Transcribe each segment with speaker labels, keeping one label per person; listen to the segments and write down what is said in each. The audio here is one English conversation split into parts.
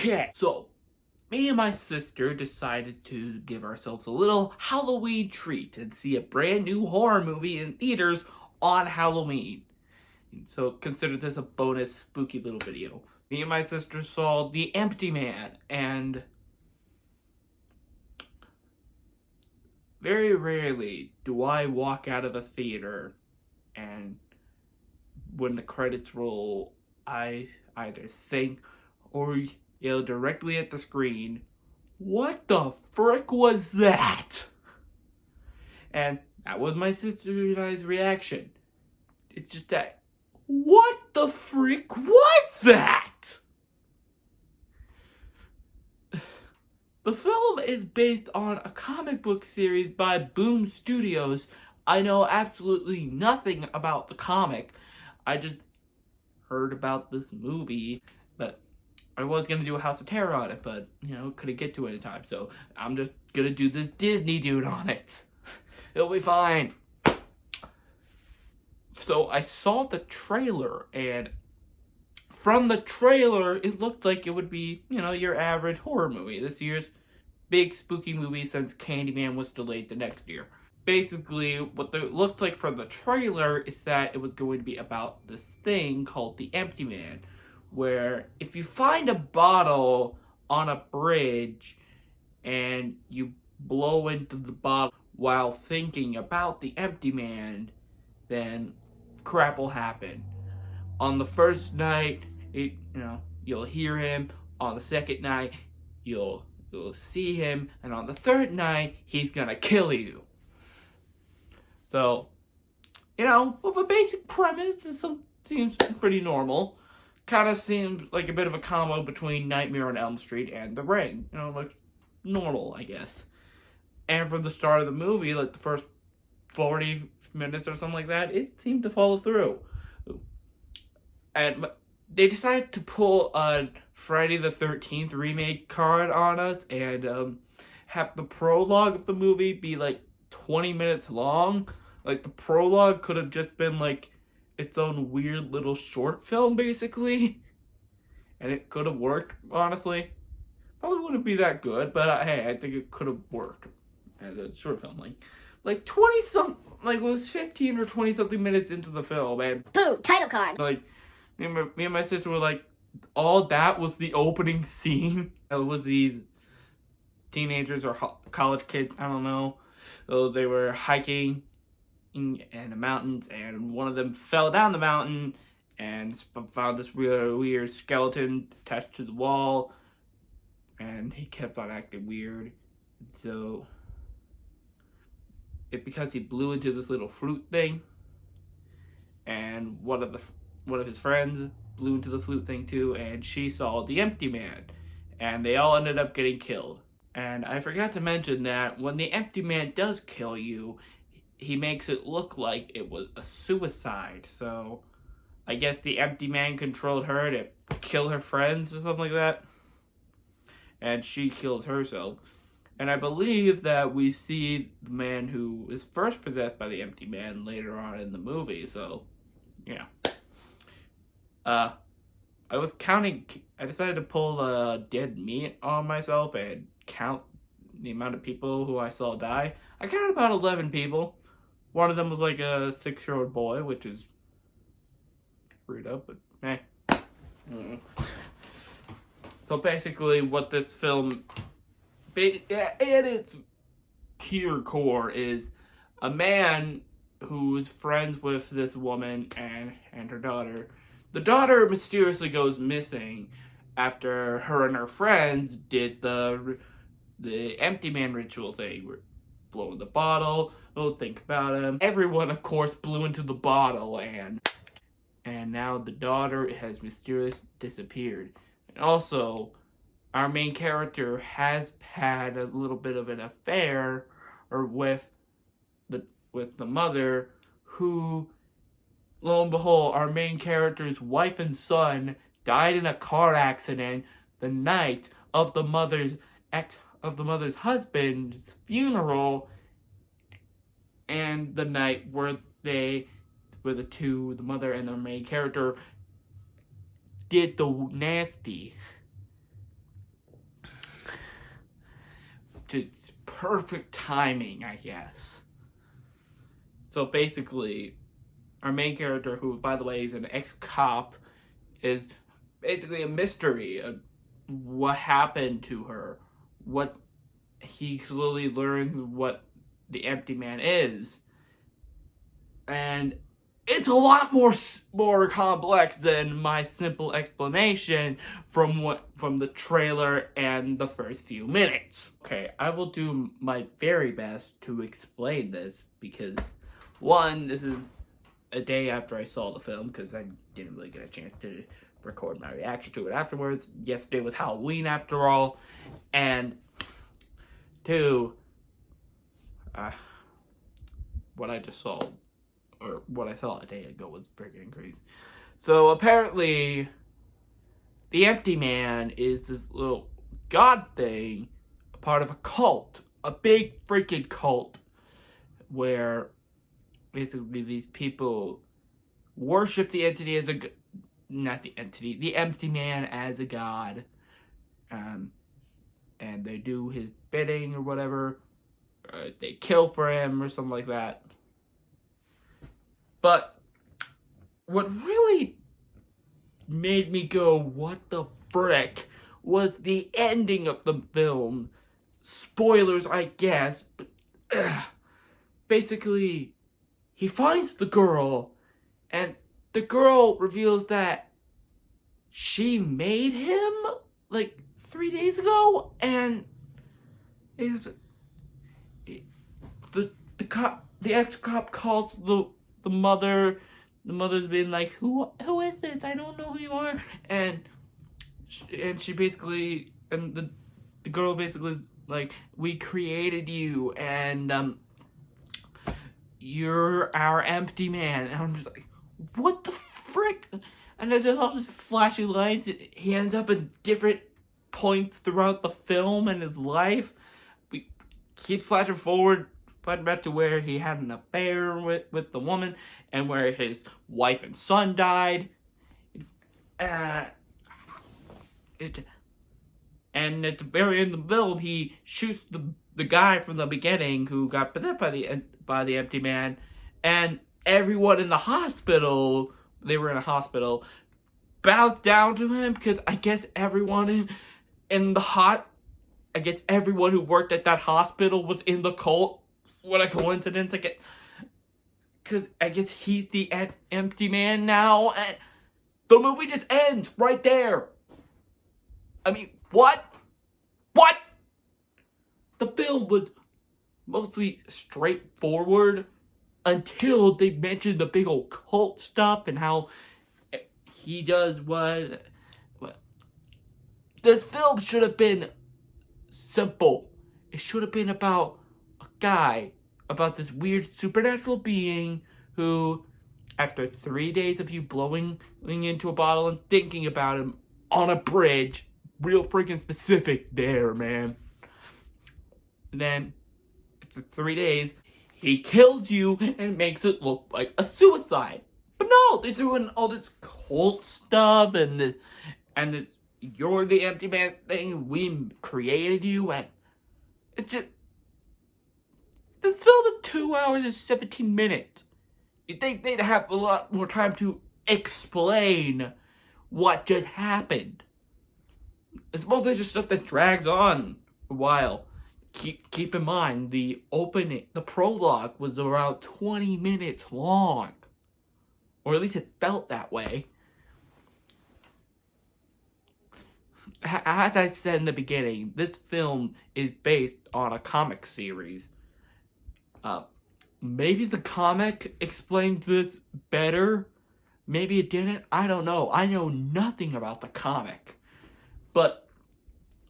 Speaker 1: Okay, so me and my sister decided to give ourselves a little Halloween treat and see a brand new horror movie in theaters on Halloween. So consider this a bonus spooky little video. Me and my sister saw The Empty Man, and very rarely do I walk out of a theater and when the credits roll, I either think or yell directly at the screen, "What the frick was that?" And that was my sister and I's reaction. It's just that, what the frick was that? The film is based on a comic book series by Boom Studios. I know absolutely nothing about the comic. I just heard about this movie, but I was gonna do a House of Terror on it, but couldn't get to it in time, so I'm just gonna do this Disneydude on it. It'll be fine. So I saw the trailer, and from the trailer, it looked like it would be, your average horror movie. This year's big spooky movie since Candyman was delayed the next year. Basically, what it looked like from the trailer is that it was going to be about this thing called the Empty Man, where if you find a bottle on a bridge and you blow into the bottle while thinking about the Empty Man, then crap will happen. On the first night, you'll hear him. On the second night, you'll see him, and on the third night, he's gonna kill you. So, with a basic premise, this seems pretty normal. Kind of seems like a bit of a combo between Nightmare on Elm Street and The Ring. Like normal, I guess. And from the start of the movie, like the first 40 minutes or something like that, it seemed to follow through. And they decided to pull a Friday the 13th remake card on us and have the prologue of the movie be like 20 minutes long. Like the prologue could have just been like its own weird little short film, basically. And it could have worked, honestly. Probably wouldn't be that good, but hey, I think it could have worked as a short film. Like 20 some, like it was 15 or 20 something minutes into the film, and
Speaker 2: boom, title card.
Speaker 1: Like me and my sister were like, all that was the opening scene. It was the teenagers or college kids, I don't know. So they were hiking in the mountains, and one of them fell down the mountain and found this really weird skeleton attached to the wall, and he kept on acting weird. So because he blew into this little flute thing, and one of his friends blew into the flute thing too, and she saw the Empty Man, and they all ended up getting killed. And I forgot to mention that when the Empty Man does kill you, he makes it look like it was a suicide. So I guess the Empty Man controlled her to kill her friends or something like that, and she kills herself. And I believe that we see the man who is first possessed by the Empty Man later on in the movie. So yeah. I decided to pull dead meat on myself and count the amount of people who I saw die. I counted about 11 people. One of them was like a 6-year-old boy, which is screwed up, but So basically what this film, at its pure core, is a man who's friends with this woman and her daughter. The daughter mysteriously goes missing after her and her friends did the Empty Man ritual thing. We're blowing the bottle, don't think about him. Everyone, of course, blew into the bottle, and now the daughter has mysteriously disappeared. And also, our main character has had a little bit of an affair with the mother, who, lo and behold, our main character's wife and son died in a car accident the night of the mother's husband's funeral, and the night where the mother and the main character did the nasty. just perfect timing, I guess. So basically, our main character, who, by the way, is an ex-cop, is basically a mystery of what happened to her. What he slowly learns what the empty man is. And it's a lot more complex than my simple explanation from the trailer and the first few minutes. Okay, I will do my very best to explain this because, one, this is a day after I saw the film because I didn't really get a chance to record my reaction to it afterwards. Yesterday was Halloween after all. And two, what I just saw, or what I saw a day ago, was freaking crazy. So apparently, the empty man is this little god thing, a part of a cult, a big freaking cult, where basically these people worship the entity as a, not the entity, the empty man as a god, and they do his bidding or whatever. They kill for him or something like that. But what really made me go, what the frick, was the ending of the film. Spoilers, I guess, but basically, he finds the girl, and the girl reveals that she made him, like, 3 days ago, and the ex-cop calls the mother. The mother's been like, who is this? I don't know who you are. And she basically, and the girl basically like, we created you, and you're our empty man. And I'm just like, what the frick? And there's just all these flashing lights. He ends up in different points throughout the film and his life. We keep flashing forward, back to where he had an affair with the woman, and where his wife and son died. And at the very end of the film, he shoots the guy from the beginning who got possessed by the empty man, and everyone in the hospital, they were in a hospital, bows down to him because I guess everyone I guess everyone who worked at that hospital was in the cult. What a coincidence! Because I guess he's the empty man now, and the movie just ends right there. I mean, what? The film was mostly straightforward until they mentioned the big old cult stuff and how he does what. This film should have been simple. It should have been about a guy, about this weird supernatural being who, after 3 days of you blowing into a bottle and thinking about him on a bridge, real freaking specific there, man. And then, after 3 days, he kills you and makes it look like a suicide. But no, they're doing all this cult stuff and this you're the empty man thing, we created you, and it's just, this film is 2 hours and 17 minutes. You'd think they'd have a lot more time to explain what just happened. It's mostly just stuff that drags on a while. Keep in mind, the prologue was around 20 minutes long. Or at least it felt that way. As I said in the beginning, this film is based on a comic series. Maybe the comic explains this better. Maybe it didn't. I don't know. I know nothing about the comic. But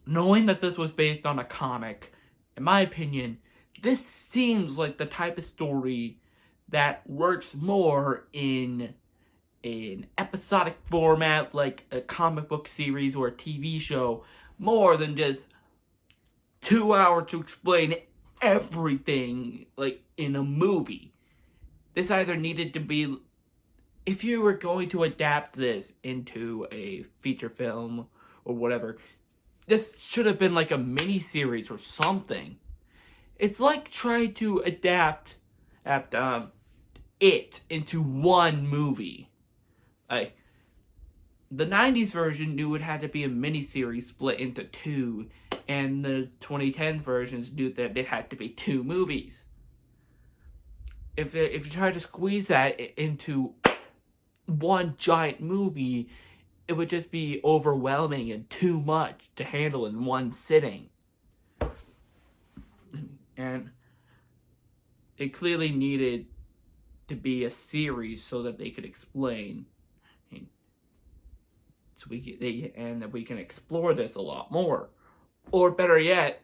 Speaker 1: knowing that this was based on a comic, in my opinion, this seems like the type of story that works more in an episodic format, like a comic book series or a TV show, more than just 2 hours to explain everything like in a movie. This either needed to be, if you were going to adapt this into a feature film or whatever, This should have been like a mini series or something. It's like trying to adapt it into one movie. Like, the 90s version knew it had to be a miniseries split into two, and the 2010 versions knew that it had to be two movies. If you try to squeeze that into one giant movie, it would just be overwhelming and too much to handle in one sitting. And it clearly needed to be a series so that they could explain, so that we can explore this a lot more. Or better yet,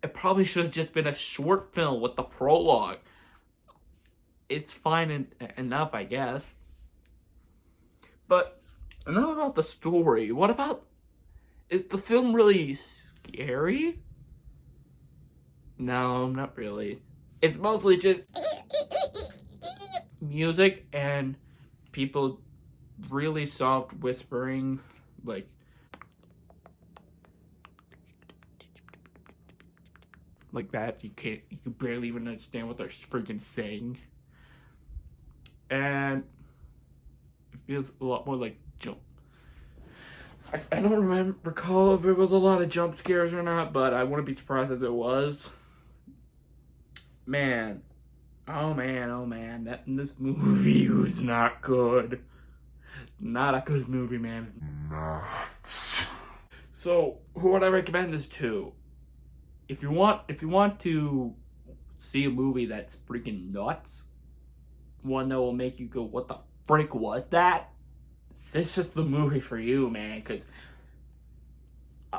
Speaker 1: it probably should have just been a short film with the prologue. It's fine enough, I guess. But enough about the story. What about, is the film really scary? No, not really. It's mostly just music and people really soft whispering, like that. You can barely even understand what they're freaking saying. And it feels a lot more like jump. I don't recall if it was a lot of jump scares or not, but I wouldn't be surprised if it was. Man. Oh man, this movie was not good. Not a good movie, man. Not. So, who would I recommend this to? If you want to see a movie that's freaking nuts, one that will make you go, what the frick was that? This is the movie for you, man, because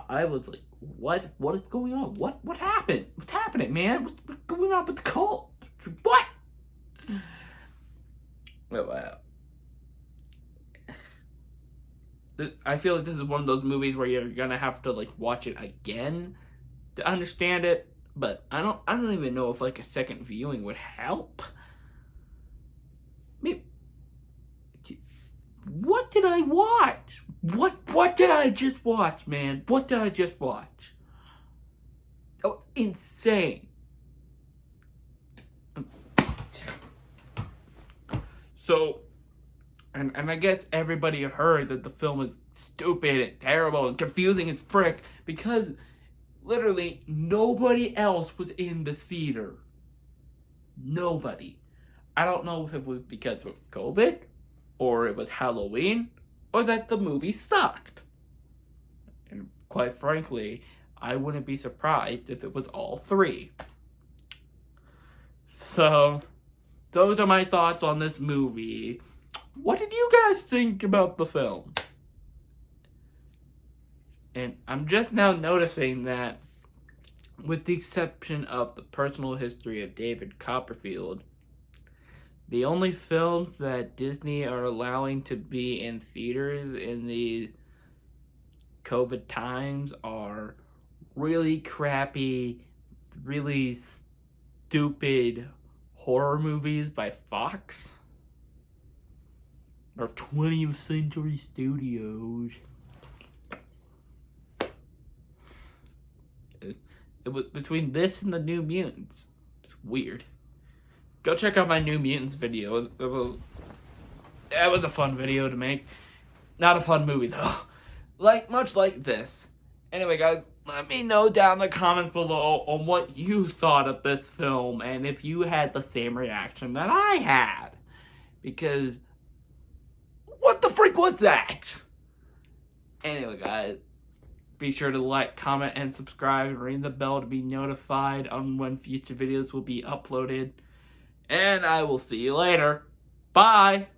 Speaker 1: I was like, what is going on? What happened? What's happening, man? What's going on with the cult? What? Wow. I feel like this is one of those movies where you're gonna have to like watch it again to understand it, but I don't even know if like a second viewing would help. Maybe. What did I watch? What did I just watch, man? What did I just watch? That was insane. So, and I guess everybody heard that the film is stupid and terrible and confusing as frick because literally nobody else was in the theater. Nobody. I don't know if it was because of COVID, or it was Halloween, or that the movie sucked. And quite frankly, I wouldn't be surprised if it was all three. So, those are my thoughts on this movie. What did you guys think about the film? And I'm just now noticing that, with the exception of the personal history of David Copperfield, the only films that Disney are allowing to be in theaters in the COVID times are really crappy, really stupid horror movies by Fox or 20th Century Studios. It was between this and the New Mutants. It's weird. Go check out my New Mutants video. It was a fun video to make. Not a fun movie though. Much like this. Anyway, guys, let me know down in the comments below on what you thought of this film and if you had the same reaction that I had. Because, what the freak was that? Anyway, guys, be sure to like, comment, and subscribe, and ring the bell to be notified on when future videos will be uploaded. And I will see you later. Bye!